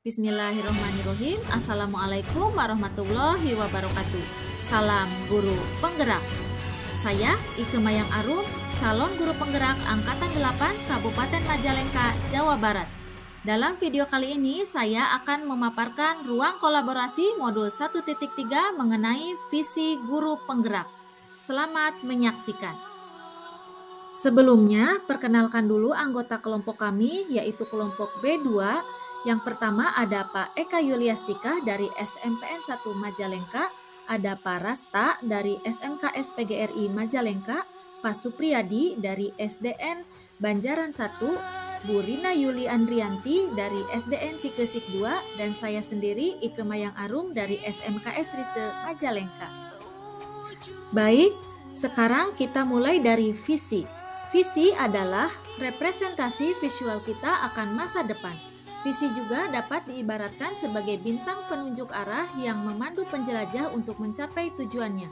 Bismillahirrahmanirrahim. Assalamualaikum warahmatullahi wabarakatuh. Salam guru penggerak. Saya Ike Mayang Arum, calon guru penggerak Angkatan 8 Kabupaten Majalengka, Jawa Barat. Dalam video kali ini saya akan memaparkan ruang kolaborasi modul 1.3 mengenai visi guru penggerak. Selamat menyaksikan. Sebelumnya, perkenalkan dulu anggota kelompok kami, yaitu kelompok B2. Yang pertama ada Pak Eka Yuliastika dari SMPN 1 Majalengka, ada Pak Rasta dari SMKS PGRI Majalengka, Pak Supriyadi dari SDN Banjaran 1, Bu Rina Yuli Andrianti dari SDN Cikesik 2, dan saya sendiri Ike Mayang Arum dari SMKS Rise Majalengka. Baik, sekarang kita mulai dari visi. Visi adalah representasi visual kita akan masa depan. Visi juga dapat diibaratkan sebagai bintang penunjuk arah yang memandu penjelajah untuk mencapai tujuannya.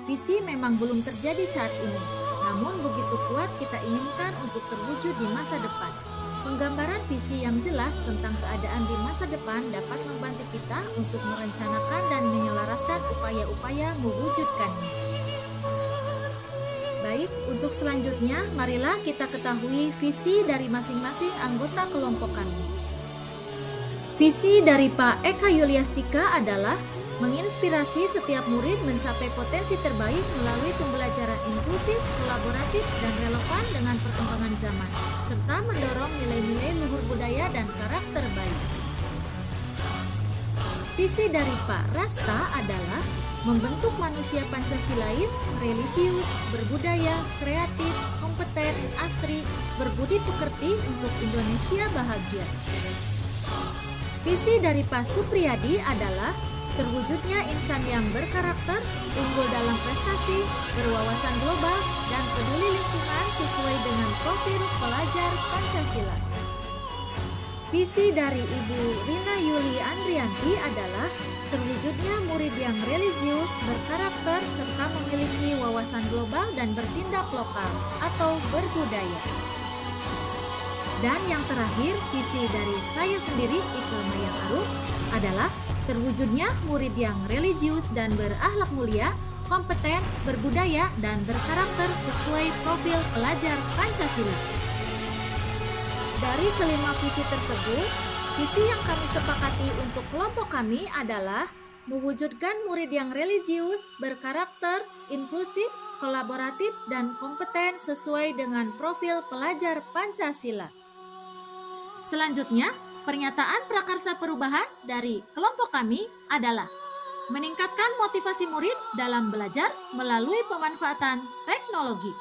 Visi memang belum terjadi saat ini, namun begitu kuat kita inginkan untuk terwujud di masa depan. Penggambaran visi yang jelas tentang keadaan di masa depan dapat membantu kita untuk merencanakan dan menyelaraskan upaya-upaya mewujudkannya. Baik, untuk selanjutnya, marilah kita ketahui visi dari masing-masing anggota kelompok kami. Visi dari Pak Eka Yuliastika adalah menginspirasi setiap murid mencapai potensi terbaik melalui pembelajaran inklusif, kolaboratif, dan relevan dengan perkembangan zaman, serta mendorong nilai-nilai luhur budaya dan karakter baik. Visi dari Pak Rasta adalah membentuk manusia Pancasilais, religius, berbudaya, kreatif, kompeten, asri, berbudi pekerti untuk Indonesia bahagia. Visi dari Pak Supriyadi adalah terwujudnya insan yang berkarakter, unggul dalam prestasi, berwawasan global, dan peduli lingkungan sesuai dengan profil pelajar Pancasila. Visi dari Ibu Rina Yuli Andrianti adalah terwujudnya murid yang religius, berkarakter, serta memiliki wawasan global dan bertindak lokal atau berbudaya. Dan yang terakhir, visi dari saya sendiri, Ike Mayang Arum, adalah terwujudnya murid yang religius dan berakhlak mulia, kompeten, berbudaya, dan berkarakter sesuai profil pelajar Pancasila. Dari kelima visi tersebut, visi yang kami sepakati untuk kelompok kami adalah mewujudkan murid yang religius, berkarakter, inklusif, kolaboratif, dan kompeten sesuai dengan profil pelajar Pancasila. Selanjutnya, pernyataan prakarsa perubahan dari kelompok kami adalah meningkatkan motivasi murid dalam belajar melalui pemanfaatan teknologi.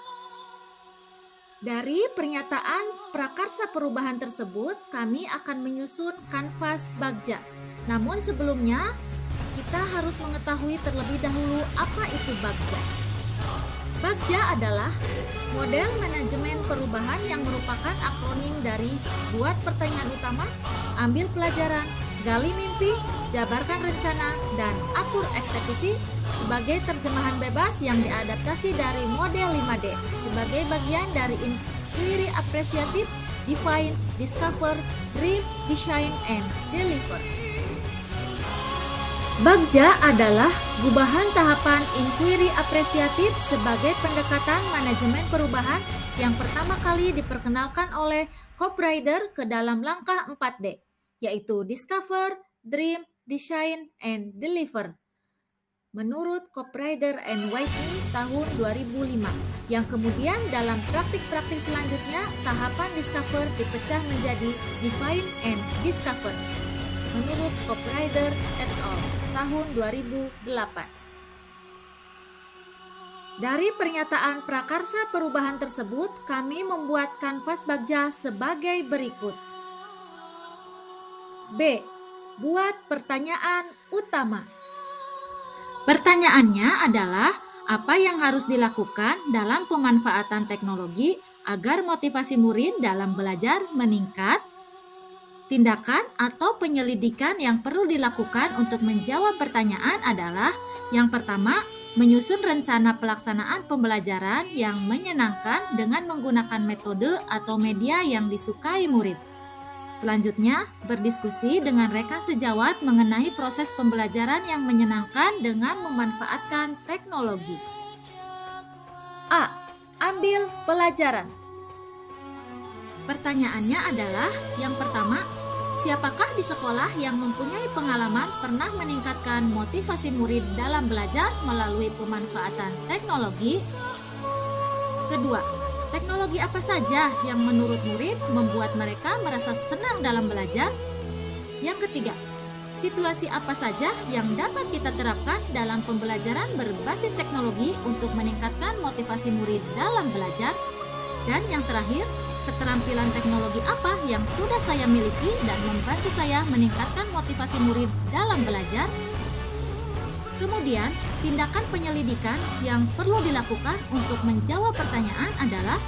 Dari pernyataan prakarsa perubahan tersebut, kami akan menyusun kanvas Bagja. Namun sebelumnya, kita harus mengetahui terlebih dahulu apa itu Bagja. Bagja adalah model manajemen perubahan yang merupakan akronim dari buat pertanyaan utama, ambil pelajaran, gali mimpi, jabarkan rencana, dan atur eksekusi sebagai terjemahan bebas yang diadaptasi dari model 5D sebagai bagian dari inquiry apresiatif, define, discover, dream, design, and deliver. Bagja adalah gubahan tahapan inquiry apresiatif sebagai pendekatan manajemen perubahan yang pertama kali diperkenalkan oleh Copywriter ke dalam langkah 4D, yaitu discover, dream, design, and deliver. Menurut Copywriter and Whitney tahun 2005, yang kemudian dalam praktik-praktik selanjutnya, tahapan discover dipecah menjadi define and discover. Menurut Copywriter et al. Tahun 2008. Dari pernyataan prakarsa perubahan tersebut, kami membuat kanvas Bagja sebagai berikut. B. Buat pertanyaan utama. Pertanyaannya adalah apa yang harus dilakukan dalam pemanfaatan teknologi agar motivasi murid dalam belajar meningkat. Tindakan atau penyelidikan yang perlu dilakukan untuk menjawab pertanyaan adalah yang pertama, menyusun rencana pelaksanaan pembelajaran yang menyenangkan dengan menggunakan metode atau media yang disukai murid. Selanjutnya, berdiskusi dengan rekan sejawat mengenai proses pembelajaran yang menyenangkan dengan memanfaatkan teknologi. A. Ambil pelajaran. Pertanyaannya adalah yang pertama, siapakah di sekolah yang mempunyai pengalaman pernah meningkatkan motivasi murid dalam belajar melalui pemanfaatan teknologi? Kedua, teknologi apa saja yang menurut murid membuat mereka merasa senang dalam belajar? Yang ketiga, situasi apa saja yang dapat kita terapkan dalam pembelajaran berbasis teknologi untuk meningkatkan motivasi murid dalam belajar? Dan yang terakhir, keterampilan teknologi apa yang sudah saya miliki dan membantu saya meningkatkan motivasi murid dalam belajar? Kemudian, tindakan penyelidikan yang perlu dilakukan untuk menjawab pertanyaan adalah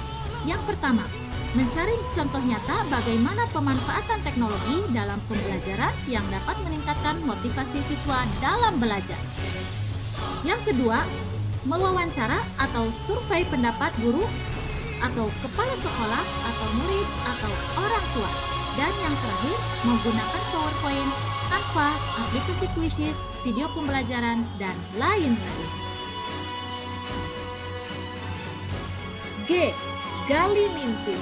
yang pertama, mencari contoh nyata bagaimana pemanfaatan teknologi dalam pembelajaran yang dapat meningkatkan motivasi siswa dalam belajar. Yang kedua, mewawancara atau survei pendapat guru atau kepala sekolah atau murid atau orang tua. Dan yang terakhir, menggunakan PowerPoint, Canva, aplikasi Quizizz, video pembelajaran, dan lain-lain. G. Gali mimpi.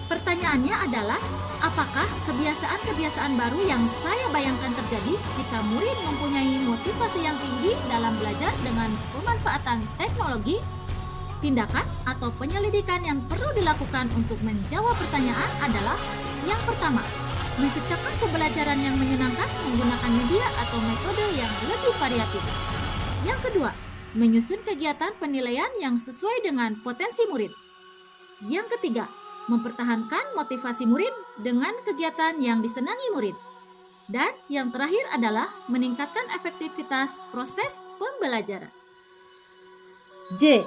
Pertanyaannya adalah, apakah kebiasaan-kebiasaan baru yang saya bayangkan terjadi jika murid mempunyai motivasi yang tinggi dalam belajar dengan pemanfaatan teknologi? Tindakan atau penyelidikan yang perlu dilakukan untuk menjawab pertanyaan adalah yang pertama, menciptakan pembelajaran yang menyenangkan menggunakan media atau metode yang lebih variatif. Yang kedua, menyusun kegiatan penilaian yang sesuai dengan potensi murid. Yang ketiga, mempertahankan motivasi murid dengan kegiatan yang disenangi murid. Dan yang terakhir adalah meningkatkan efektivitas proses pembelajaran. J.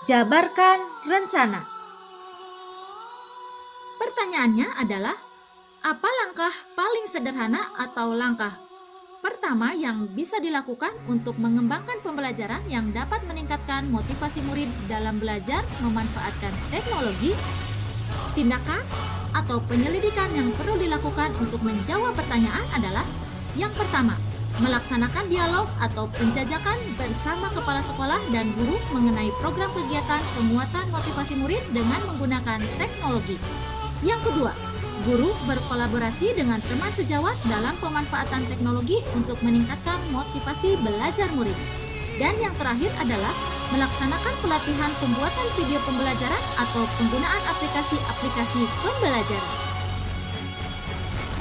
Jabarkan rencana. Pertanyaannya adalah, apa langkah paling sederhana atau langkah pertama yang bisa dilakukan untuk mengembangkan pembelajaran yang dapat meningkatkan motivasi murid dalam belajar memanfaatkan teknologi? Tindakan atau penyelidikan yang perlu dilakukan untuk menjawab pertanyaan adalah yang pertama, melaksanakan dialog atau penjajakan bersama kepala sekolah dan guru mengenai program kegiatan penguatan motivasi murid dengan menggunakan teknologi. Yang kedua, guru berkolaborasi dengan teman sejawat dalam pemanfaatan teknologi untuk meningkatkan motivasi belajar murid. Dan yang terakhir adalah melaksanakan pelatihan pembuatan video pembelajaran atau penggunaan aplikasi-aplikasi pembelajaran.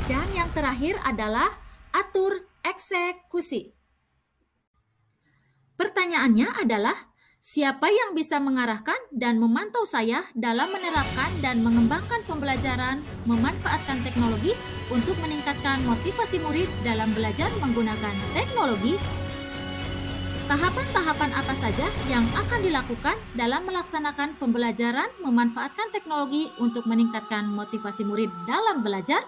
Dan yang terakhir adalah atur eksekusi. Pertanyaannya adalah, siapa yang bisa mengarahkan dan memantau saya dalam menerapkan dan mengembangkan pembelajaran memanfaatkan teknologi untuk meningkatkan motivasi murid dalam belajar menggunakan teknologi? Tahapan-tahapan apa saja yang akan dilakukan dalam melaksanakan pembelajaran memanfaatkan teknologi untuk meningkatkan motivasi murid dalam belajar?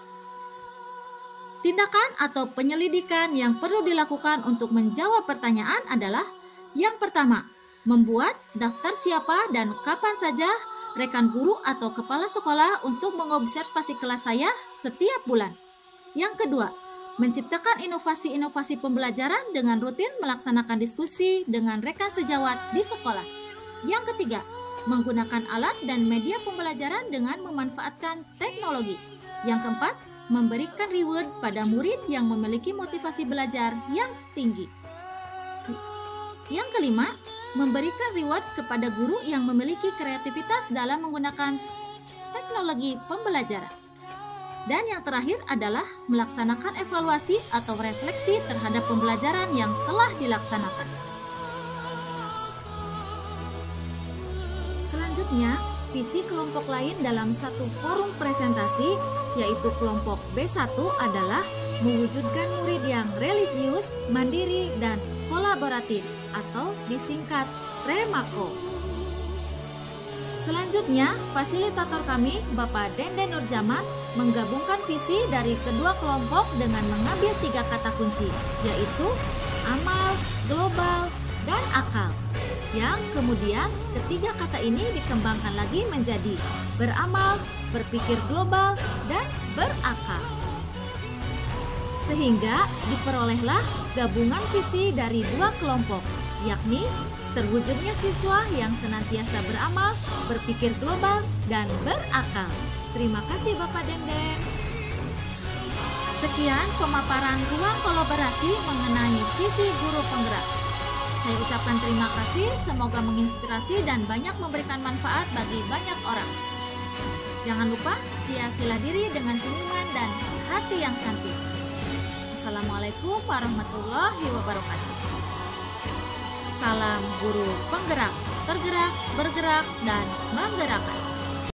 Tindakan atau penyelidikan yang perlu dilakukan untuk menjawab pertanyaan adalah yang pertama, membuat daftar siapa dan kapan saja rekan guru atau kepala sekolah untuk mengobservasi kelas saya setiap bulan. Yang kedua, menciptakan inovasi-inovasi pembelajaran dengan rutin melaksanakan diskusi dengan rekan sejawat di sekolah. Yang ketiga, menggunakan alat dan media pembelajaran dengan memanfaatkan teknologi. Yang keempat, memberikan reward pada murid yang memiliki motivasi belajar yang tinggi. Yang kelima, memberikan reward kepada guru yang memiliki kreativitas dalam menggunakan teknologi pembelajaran. Dan yang terakhir adalah melaksanakan evaluasi atau refleksi terhadap pembelajaran yang telah dilaksanakan. Selanjutnya, visi kelompok lain dalam satu forum presentasi, yaitu kelompok B1 adalah mewujudkan murid yang religius, mandiri, dan kolaboratif atau disingkat REMAKO. Selanjutnya, fasilitator kami, Bapak Denden Nurjaman, menggabungkan visi dari kedua kelompok dengan mengambil 3 kata kunci, yaitu amal, global, dan akal. Yang kemudian ketiga kata ini dikembangkan lagi menjadi beramal, berpikir global, dan berakal. Sehingga diperolehlah gabungan visi dari dua kelompok, yakni terwujudnya siswa yang senantiasa beramal, berpikir global, dan berakal. Terima kasih Bapak Denden. Sekian pemaparan ruang kolaborasi mengenai visi guru penggerak. Saya ucapkan terima kasih, semoga menginspirasi dan banyak memberikan manfaat bagi banyak orang. Jangan lupa hiasilah diri dengan senyuman dan hati yang cantik. Assalamualaikum warahmatullahi wabarakatuh. Salam guru penggerak, tergerak, bergerak, dan menggerakkan.